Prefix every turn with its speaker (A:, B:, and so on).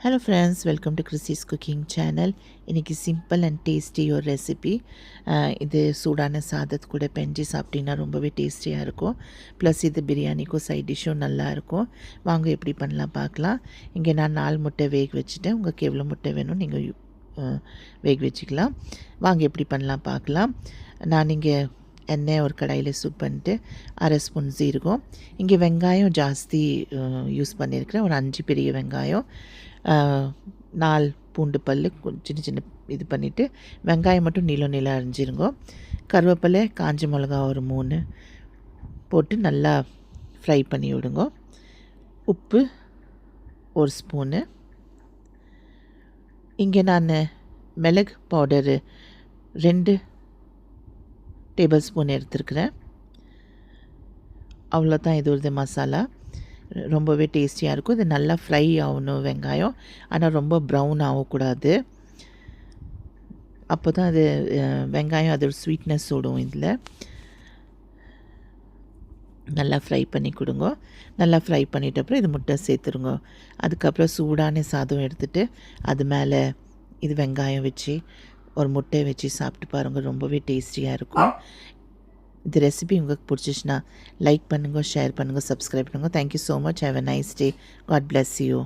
A: Hello friends, welcome to Chrissy's Cooking Channel. இன்னைக்கு simple and tasty ஒரு recipe. இது சூடான சாதத்து கூட பெஞ்சு சாப்பிட்டீங்கன்னா ரொம்பவே டேஸ்டியாக இருக்கும். ப்ளஸ் இது பிரியாணிக்கும் சைட் டிஷ்ஷும் நல்லா இருக்கும். வாங்க எப்படி பண்ணலாம் பார்க்கலாம். இங்கே நான் 4 முட்டை வேக வச்சுட்டேன். உங்களுக்கு எவ்வளோ முட்டை வேணும் நீங்கள் வேக வச்சுக்கலாம். வாங்க எப்படி பண்ணலாம் பார்க்கலாம். நான் இங்கே எண்ணெய் ஒரு கடாயில் சூட் பண்ணிட்டு 1/2 ஸ்பூன் ஜீரகம். இங்கே வெங்காயம் ஜாஸ்தி யூஸ் பண்ணியிருக்கிறேன். ஒரு 5 பெரிய வெங்காயம், 4 பூண்டு பல் சின்ன சின்ன இது பண்ணிவிட்டு வெங்காயம் மட்டும் நீளம் அரிஞ்சிருங்க. கருவேப்பிலை, காஞ்ச மிளகா ஒரு 3 போட்டு நல்லா ஃப்ரை பண்ணி விடுங்க. உப்பு 1 ஸ்பூனு. இங்கே நான் மிளகு பவுடரு 2 டேபிள் ஸ்பூன் எடுத்துருக்குறேன். அவ்வளோதான் இது ஒரு மசாலா. ரொம்பவே டேஸ்டியாக இருக்கும். இது நல்லா ஃப்ரை ஆகணும் வெங்காயம், ஆனால் ரொம்ப ப்ரௌன் ஆகக்கூடாது. அப்போ தான் அது வெங்காயம் அதோட ஸ்வீட்னஸ் விடும். இதில் நல்லா ஃப்ரை பண்ணி கொடுங்க. நல்லா ஃப்ரை பண்ணிட்ட அப்புறம் இது முட்டை சேர்த்துருங்க. அதுக்கப்புறம் சூடான சாதம் எடுத்துகிட்டு அது மேலே இது வெங்காயம் வச்சு ஒரு முட்டையை வச்சு சாப்பிட்டு பாருங்கள். ரொம்பவே டேஸ்டியாக இருக்கும். இந்த ரெசிபி உங்களுக்கு பிடிச்சிச்சுன்னா லைக் பண்ணுங்கள், ஷேர் பண்ணுங்கள், சப்ஸ்கிரைப் பண்ணுங்கள். Thank you so much. Have a nice day. God bless you.